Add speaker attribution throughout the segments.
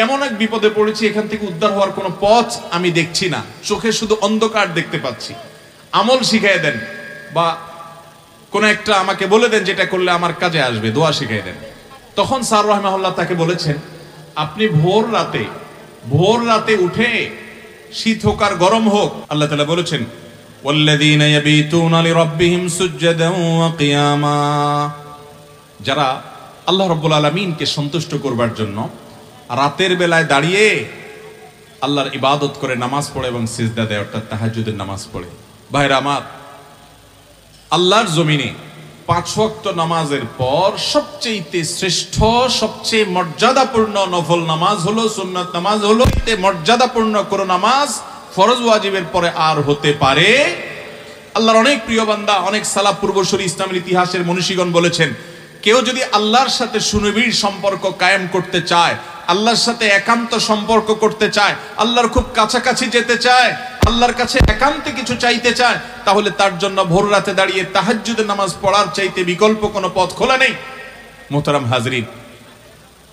Speaker 1: এমন এক বিপদে পড়েছি, এখান থেকে উদ্ধার হওয়ার কোনো পথ আমি দেখছি না, চোখে শুধু অন্ধকার দেখতে পাচ্ছি। আমল শিখিয়ে দেন বা কোন একটা আমাকে বলে দেন যেটা করলে আমার কাজে আসবে, দোয়া শিখিয়ে দেন। তখন স্যার রাহিমাহুল্লাহ তাকে বলেছেন, আপনি ভোর রাতে উঠে, শীত হোক আর গরম হোক, আল্লাহ তাআলা বলেছেন ওয়াল্লাযীনা ইয়াবিতুনা লিরাব্বিহিম সুজদান ওয়া কিয়ামা, যারা আল্লাহ রাব্বুল আলামিনকে সন্তুষ্ট করবার জন্য রাতের বেলায় দাঁড়িয়ে আল্লাহর ইবাদত করে, নামাজ পড়ে এবং সিজদা দেয়, অর্থাৎ তাহাজ্জুদের নামাজ পড়ে। ভাইরা আমার, আল্লাহর জমিনে 5 ওয়াক্ত নামাজের পর সবচেয়ে শ্রেষ্ঠ, সবচেয়ে মর্যাদাপূর্ণ নফল নামাজ হলো, সুন্নাত নামাজ হলো। এতে মর্যাদাপূর্ণ কোন নামাজ ফরজ ওয়াজিবের পরে আর হতে পারে? আল্লাহর অনেক প্রিয় বান্দা, অনেক সালাফ পূর্বসূরি ইসলামের ইতিহাসের মনীষীগণ বলেছেন, কেউ যদি আল্লাহর সাথে সুনিবিড় সম্পর্ক কায়েম করতে চায়, আল্লাহর সাথে একান্ত সম্পর্ক করতে চায়, আল্লাহর খুব কাছাকাছি যেতে চায়, আল্লাহর কাছে একান্তে কিছু চাইতে চায়, তাহলে তার জন্য ভোর রাতে দাঁড়িয়ে তাহাজ্জুদের নামাজ পড়ার চাইতে বিকল্প কোনো পথ খোলা নেই। মোহতারাম হাজরিন,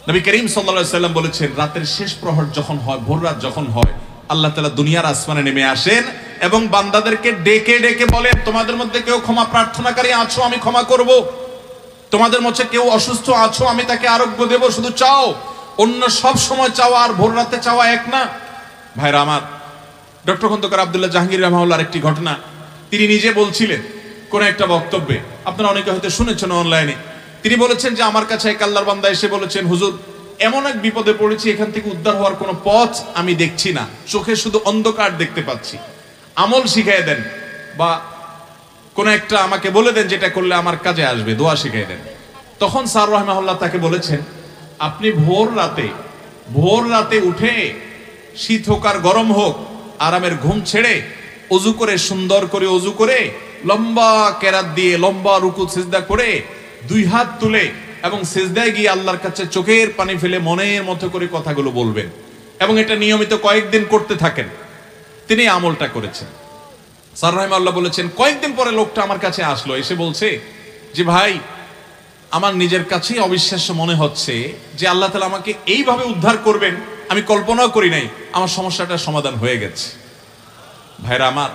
Speaker 1: নবী করিম সাল্লাল্লাহু আলাইহি সাল্লাম বলেছেন, রাতের শেষ প্রহর যখন হয়, ভোর রাত যখন হয়, আল্লাহ তাআলা দুনিয়ার আসমানে নেমে আসেন এবং বান্দাদেরকে ডেকে ডেকে বলেন, তোমাদের মধ্যে কেউ ক্ষমা প্রার্থনাকারী আছো, আমি ক্ষমা করব। তোমাদের মধ্যে কেউ অসুস্থ আছো, আমি তাকে আরোগ্য দেব, শুধু চাও। অন্য সব সময় চাওয়া আর ভোর রাতে চাওয়া এক না। ভাইরা আমার, ডক্টর খন্দকার আব্দুল্লাহ জাহাঙ্গীর রাহমাহুল্লাহর একটি ঘটনা তিনি নিজে বলছিলেন কোন একটা বক্তব্যে, আপনারা অনেকে হয়তো শুনেছেন অনলাইনে। তিনি বলেছেন যে আমার কাছে এক আল্লাহর বান্দা এসে বলেছেন, হুজুর এমন এক বিপদে পড়েছি, এখান থেকে উদ্ধার হওয়ার কোনো পথ আমি দেখছি না, চোখে শুধু অন্ধকার দেখতে পাচ্ছি। আমল শিখিয়ে দেন বা কোন একটা আমাকে বলে দেন যেটা করলে আমার কাজে আসবে, দোয়া শিখিয়ে দেন। তখন স্যার রাহিমাহুল্লাহ তাকে বলেছেন, আপনি ভোর রাতে উঠে, শীত হোক আর গরম হোক, আরামের ঘুম ছেড়ে ওযু করে, সুন্দর করে ওযু করে, লম্বা কেরাত দিয়ে লম্বা রুকু সিজদা করে 2 হাত তুলে এবং সিজদায় গিয়ে আল্লাহর কাছে চোখের পানি ফেলে মনের মতো করে কথাগুলো বলবেন এবং এটা নিয়মিত কয়েকদিন করতে থাকেন। তিনি আমলটা করেছেন। স্যার রাহিমাহুল্লাহ বলেছেন, কয়েকদিন পরে লোকটা আমার কাছে আসলো, এসে বলছে যে ভাই, আমার নিজের কাছেই অবিশ্বাস্য মনে হচ্ছে যে আল্লাহ তাআলা আমাকে এইভাবে উদ্ধার করবেন, আমি কল্পনাও করি নাই, আমার সমস্যাটার সমাধান হয়ে গেছে। ভাইরা আমার,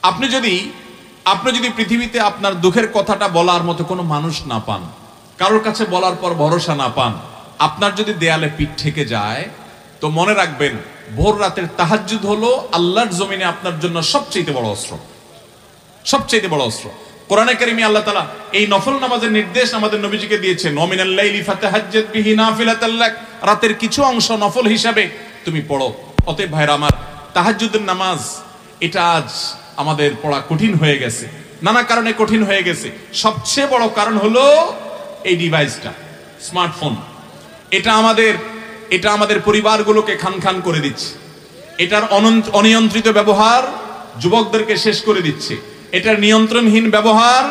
Speaker 1: আপনি যদি পৃথিবীতে আপনার দুঃখের কথাটা বলার মতো কোনো মানুষ না পান, কারোর কাছে বলার পর ভরসা না পান, আপনার যদি দেয়ালে পিঠ ঠেকে যায়, তো মনে রাখবেন ভোর রাতের তাহাজ্জুদ হলো আল্লাহর জমিনে আপনার জন্য সবচেয়ে বড় অস্ত্র, সবচেয়ে বড় অস্ত্র। কোরআনে কারিমে আল্লাহ তাআলা এই নফল নামাজের নির্দেশ আমাদের নবীজিকে দিয়েছেন, ওয়ামিনাল লাইলি ফাতাহাজ্জাদ বিহি নাফিলাতাল লাক, রাতের কিছু অংশ নফল হিসাবে তুমি পড়ো। অতএব ভাইরা আমার, তাহাজ্জুদের নামাজ এটা আজ আমাদের পড়া কঠিন হয়ে গেছে, নানা কারণে কঠিন হয়ে গেছে। সবচেয়ে বড় কারণ হলো এই ডিভাইসটা, স্মার্টফোন। এটা আমাদের পরিবারগুলোকে খান করে দিচ্ছে। এটার অনিয়ন্ত্রিত ব্যবহার যুবকদেরকে শেষ করে দিচ্ছে। এটার নিয়ন্ত্রণহীন ব্যবহার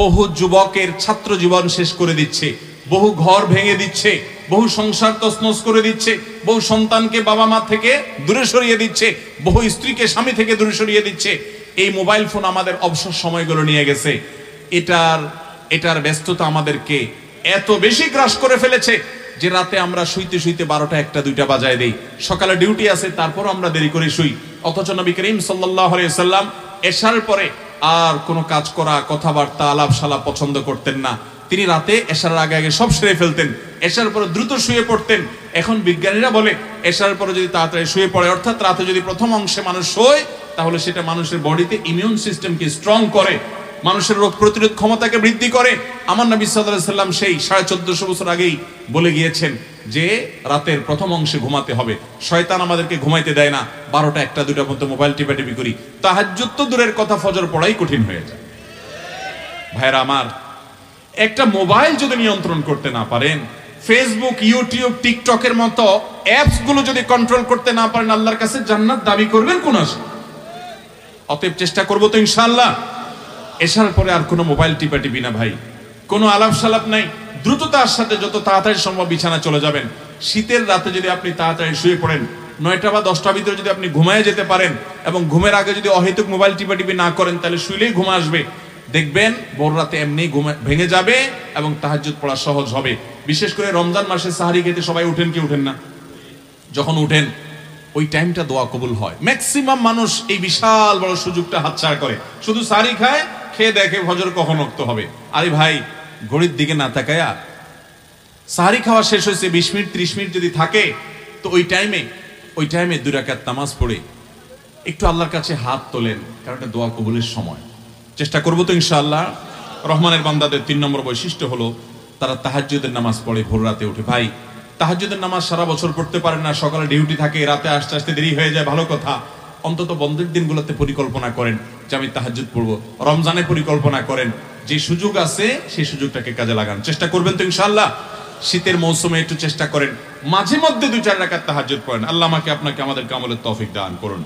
Speaker 1: বহু যুবকের ছাত্র জীবন শেষ করে দিচ্ছে, বহু ঘর ভেঙে দিচ্ছে, বহু সংসার তছনছ করে দিচ্ছে, বহু সন্তানকে বাবা মা থেকে দূরে সরিয়ে দিচ্ছে, বহু স্ত্রীকে স্বামী থেকে দূরে সরিয়ে দিচ্ছে। এই মোবাইল ফোন আমাদের অবসর সময়গুলো নিয়ে গেছে। এটার ব্যস্ততা আমাদেরকে এত বেশি গ্রাস করে ফেলেছে যে রাতে আমরা শুইতে 12টা 1টা 2টা বাজায় দেই। সকালে ডিউটি আছে, তারপর আমরা দেরি করে শুই। অথচ নবী করিম সাল্লাল্লাহু আলাইহি ওয়াসাল্লাম এশার পরে আর কোনো কাজ করা, কথাবার্তা, আলাপ সালাপ পছন্দ করতেন না। তিনি রাতে এশার আগে সব সেরে ফেলতেন, এশার পরে দ্রুত শুয়ে পড়তেন। এখন বিজ্ঞানীরা বলে এশার পরে যদি তাড়াতাড়ি শুয়ে পড়ে, অর্থাৎ রাতে যদি প্রথম অংশে মানুষ শোয়, তাহলে সেটা মানুষের বডিতে ইমিউন সিস্টেমকে স্ট্রং করে, মানুষের রোগ প্রতিরোধ ক্ষমতাকে বৃদ্ধি করে। আমার নবী সাল্লাল্লাহু আলাইহি সাল্লাম সেই 1450 বছর আগেই বলে গিয়েছেন যে রাতের প্রথম অংশে ঘুমাতে হবে। শয়তান আমাদেরকে ঘুমাইতে দেয় না, 12টা 1টা 2টা পর্যন্ত মোবাইল টিপাটিপি করি। তাহাজ্জুদ তো দূরের কথা, ফজর পড়াই কঠিন হয়ে যায়। ভাইরা আমার, একটা মোবাইল যদি নিয়ন্ত্রণ করতে না পারেন, ফেসবুক, ইউটিউব, টিকটকের মতো অ্যাপস গুলো যদি কন্ট্রোল করতে না পারেন, আল্লাহর কাছে জান্নাত দাবি করবেন কোন আশা? অতএব চেষ্টা করবো তো ইনশাআল্লাহ। এশার পরে আর কোনো মোবাইল টিপাটিপি না ভাই, কোনো আলাপ সালাপ নাই। দ্রুততার সাথে যত তাড়াতাড়ি সম্ভব বিছানা চলে যাবেন। শীতের রাতে যদি আপনি তাড়াতাড়ি শুয়ে পড়েন, 9টা বা 10টার ভিতরে যদি আপনি ঘুমায় যেতে পারেন এবং ঘুমের আগে যদি অহেতুক মোবাইল টিপাটিপি না করেন, তাহলে শুইলেই ঘুম আসবে। দেখবেন ভোর রাতে এমনি ঘুম ভেঙে যাবে এবং তাহাজ্জুদ পড়া সহজ হবে। বিশেষ করে রমজান মাসে সাহারি খেতে সবাই উঠেন কি উঠেন না? যখন উঠেন ওই টাইমটা দোয়া কবুল হয়। ম্যাক্সিমাম মানুষ এই বিশাল বড় সুযোগটা হাতছাড়া করে, শুধু সারি খায়, খেয়ে দেখে ফজর কখন ওয়াক্ত হবে। আরে ভাই, ঘড়ির দিকে না তাকায়া সাহারি খাওয়া শেষ হয়েছে 20 মিনিট 30 মিনিট যদি থাকে, তো ওই টাইমে 2 রাকাত নামাজ পড়ে একটু আল্লাহর কাছে হাত তোলেন, কারণ এটা দোয়া কবুলের সময়। চেষ্টা করবো তো ইনশাআল্লাহ। রহমানের বান্দাদের 3 নম্বর বৈশিষ্ট্য হলো তারা তাহাজ্জুদের নামাজ পড়ে, ভোর রাতে উঠে। ভাই, তাহাজ্জুদের নামাজ সারা বছর পড়তে পারেন না, সকালে ডিউটি থাকে, রাতে আসতে আসতে দেরি হয়ে যায়, ভালো কথা। অন্তত বন্ধের দিনগুলোতে পরিকল্পনা করেন যে আমি তাহাজ্জুদ পড়বো। রমজানে পরিকল্পনা করেন, যে সুযোগ আছে সেই সুযোগটাকে কাজে লাগান। চেষ্টা করবেন তো ইনশাআল্লাহ। শীতের মৌসুমে একটু চেষ্টা করেন, মাঝে মধ্যে 2-4 রাকাত তাহাজ্জুদ পড়েন। আল্লাহ আমাকে আপনাকে আমাদের আমলের তৌফিক দান করুন।